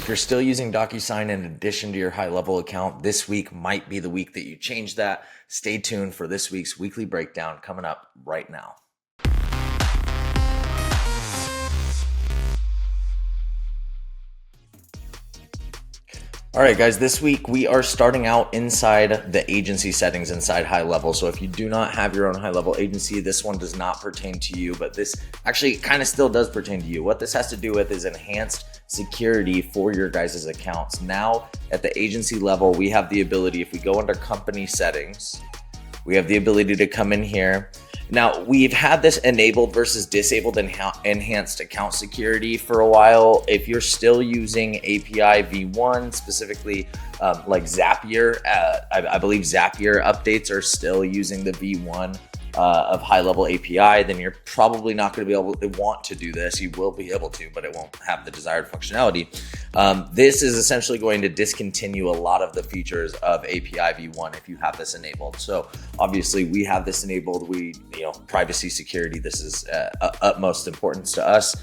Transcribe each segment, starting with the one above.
if you're still using DocuSign in addition to your HighLevel account, this week might be the week that you change that. Stay tuned for this week's weekly breakdown coming up right now. All right, guys, this week we are starting out inside the agency settings inside HighLevel. So if you do not have your own HighLevel agency, this one does not pertain to you, but this actually kind of still does pertain to you. What this has to do with is enhanced security for your guys' accounts. Now at the agency level, we have the ability, if we go under company settings, we have the ability to come in here. Now, we've had this enabled versus disabled enhanced account security for a while. If you're still using API v1, specifically like Zapier, I believe Zapier updates are still using the v1 of HighLevel API, then you're probably not going to be able to want to do this. You will be able to, but it won't have the desired functionality. This is essentially going to discontinue a lot of the features of API v1 if you have this enabled. So obviously we have this enabled. Privacy security, this is utmost importance to us.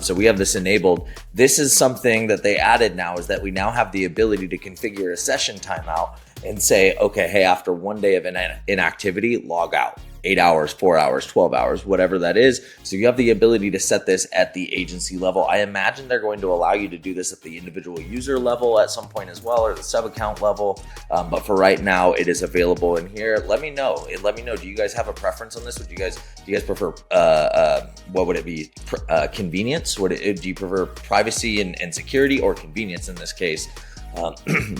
So we have this enabled. This is something that they added now, is that we now have the ability to configure a session timeout and say, okay, hey, after 1 day of inactivity, log out. 8 hours, 4 hours, 12 hours, whatever that is. So you have the ability to set this at the agency level. I imagine they're going to allow you to do this at the individual user level at some point as well, or the sub account level. But for right now, it is available in here. Let me know. Do you guys have a preference on this? Do you guys prefer, what would it be? Convenience? Do you prefer privacy and security, or convenience in this case?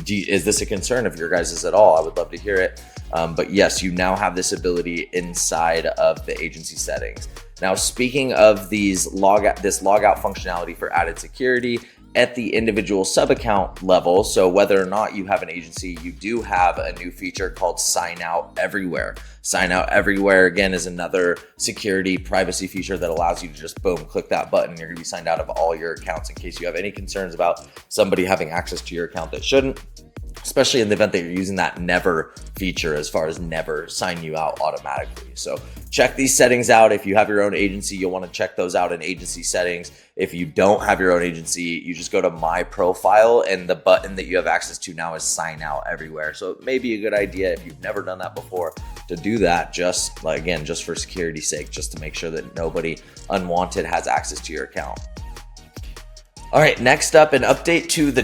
Is this a concern of your guys' at all? I would love to hear it. But yes, you now have this ability inside of the agency settings. Now, speaking of this logout functionality for added security at the individual sub-account level, so whether or not you have an agency, you do have a new feature called Sign Out Everywhere. Sign Out Everywhere, again, is another security privacy feature that allows you to just, boom, click that button. You're going to be signed out of all your accounts in case you have any concerns about somebody having access to your account that shouldn't, especially in the event that you're using that never feature, as far as never sign you out automatically. So check these settings out. If you have your own agency, you'll want to check those out in agency settings. If you don't have your own agency, you just go to My Profile, and the button that you have access to now is Sign Out Everywhere. So it may be a good idea, if you've never done that before, to do that, just for security's sake, just to make sure that nobody unwanted has access to your account. All right, next up, an update to the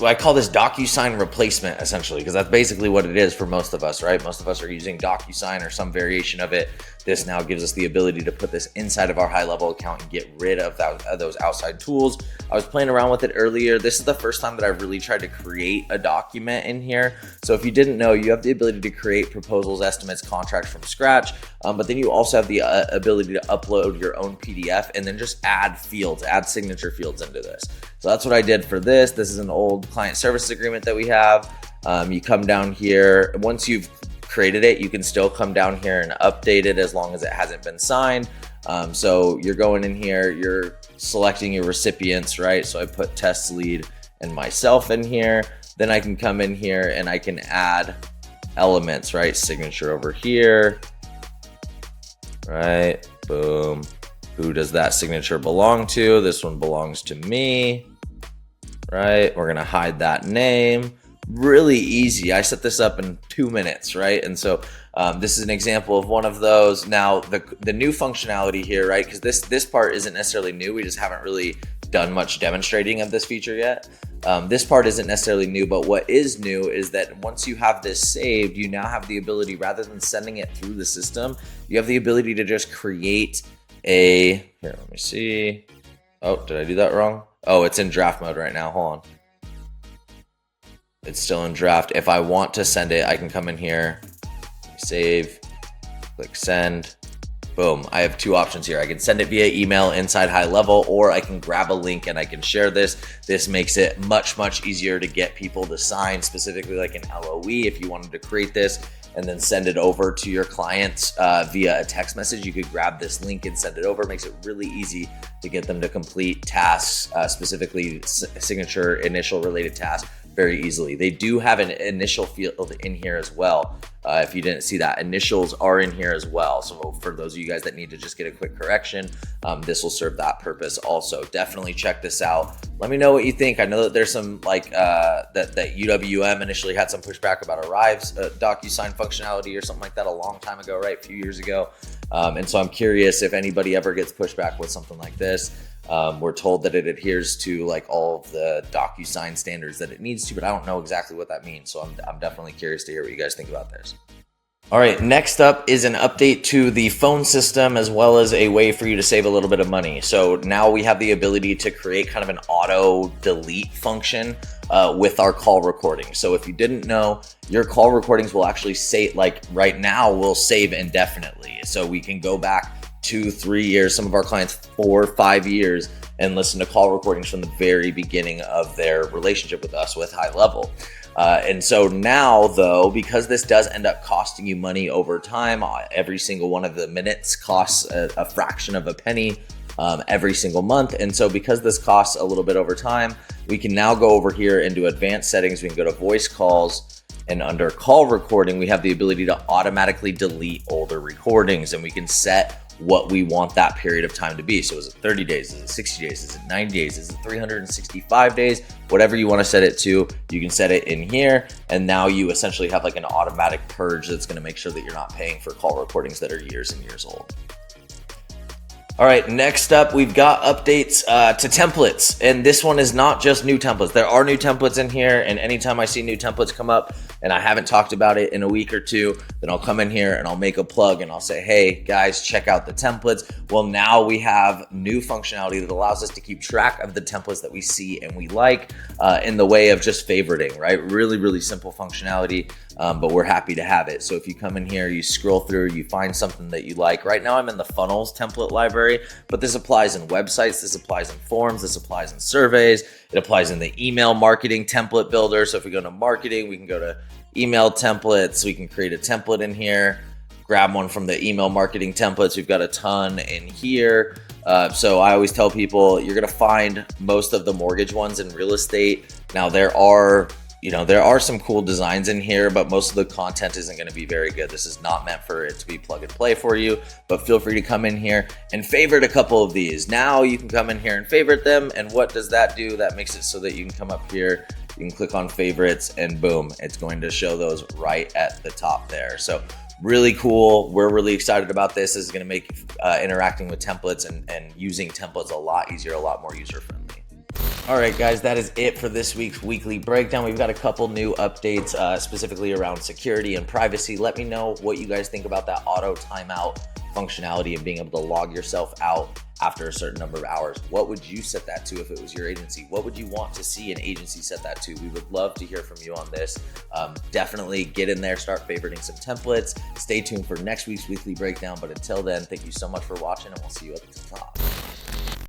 I call this DocuSign replacement, essentially, because that's basically what it is for most of us, right? Most of us are using DocuSign or some variation of it. This now gives us the ability to put this inside of our HighLevel account and get rid of those outside tools. I was playing around with it earlier. This is the first time that I've really tried to create a document in here. So if you didn't know, you have the ability to create proposals, estimates, contracts from scratch, but then you also have the ability to upload your own PDF and then just add signature fields into this. So that's what I did for this. This is an old client services agreement that we have. You come down here. Once you've created it, you can still come down here and update it as long as it hasn't been signed. So you're going in here, you're selecting your recipients, right? So I put test lead and myself in here. Then I can come in here and I can add elements, right? Signature over here, right? Boom. Who does that signature belong to? This one belongs to me, right? We're gonna hide that name. Really easy. I set this up in 2 minutes, right? And so this is an example of one of those. Now the new functionality here, right? Because this part isn't necessarily new. We just haven't really done much demonstrating of this feature yet. This part isn't necessarily new, but what is new is that once you have this saved, you now have the ability, rather than sending it through the system, you have the ability to just create here, let me see. Oh, did I do that wrong? Oh, it's in draft mode right now. Hold on. It's still in draft. If I want to send it, I can come in here, save, click send. Boom. I have two options here. I can send it via email inside HighLevel, or I can grab a link and I can share this. This makes it much, much easier to get people to sign, specifically like an LOE. If you wanted to create this and then send it over to your clients via a text message, you could grab this link and send it over. It makes it really easy to get them to complete tasks, specifically signature initial related tasks, very easily. They do have an initial field in here as well. If you didn't see that, initials are in here as well. So for those of you guys that need to just get a quick correction, this will serve that purpose also. Definitely check this out. Let me know what you think. I know that there's some like that UWM initially had some pushback about Arrive's DocuSign functionality or something like that a long time ago, right? A few years ago. And so I'm curious if anybody ever gets pushback with something like this. We're told that it adheres to like all of the DocuSign standards that it needs to, but I don't know exactly what that means. So I'm definitely curious to hear what you guys think about this. All right, next up is an update to the phone system, as well as a way for you to save a little bit of money. So now we have the ability to create kind of an auto delete function with our call recording. So if you didn't know, your call recordings will actually save, like right now, will save indefinitely. So we can go back 2-3 years, some of our clients 4-5 years, and listen to call recordings from the very beginning of their relationship with us with HighLevel. And so now though, because this does end up costing you money over time, every single one of the minutes costs a fraction of a penny every single month. And so because this costs a little bit over time, we can now go over here into advanced settings. We can go to voice calls, and under call recording, we have the ability to automatically delete older recordings, and we can set what we want that period of time to be. So is it 30 days? Is it 60 days? Is it 90 days? Is it 365 days? Whatever you want to set it to, you can set it in here. And now you essentially have like an automatic purge that's going to make sure that you're not paying for call recordings that are years and years old. All right, next up, we've got updates to templates. And this one is not just new templates. There are new templates in here. And anytime I see new templates come up and I haven't talked about it in a week or two, then I'll come in here and I'll make a plug and I'll say, hey guys, check out the templates. Well, now we have new functionality that allows us to keep track of the templates that we see and we like in the way of just favoriting, right? Really, really simple functionality, but we're happy to have it. So if you come in here, you scroll through, you find something that you like. Right now I'm in the funnels template library, but this applies in websites, this applies in forms, this applies in surveys, it applies in the email marketing template builder. So if we go to marketing, we can go to email templates, we can create a template in here, grab one from the email marketing templates. We've got a ton in here. So I always tell people you're going to find most of the mortgage ones in real estate. Now there are some cool designs in here, but most of the content isn't going to be very good. This is not meant for it to be plug and play for you, but feel free to come in here and favorite a couple of these. Now you can come in here and favorite them. And what does that do? That makes it so that you can come up here, you can click on favorites, and boom, it's going to show those right at the top there. So really cool. We're really excited about this. This is going to make interacting with templates and using templates a lot easier, a lot more user-friendly. All right, guys, that is it for this week's weekly breakdown. We've got a couple new updates specifically around security and privacy. Let me know what you guys think about that auto timeout functionality and being able to log yourself out after a certain number of hours. What would you set that to if it was your agency? What would you want to see an agency set that to? We would love to hear from you on this. Definitely get in there, start favoriting some templates. Stay tuned for next week's weekly breakdown. But until then, thank you so much for watching, and we'll see you at the top.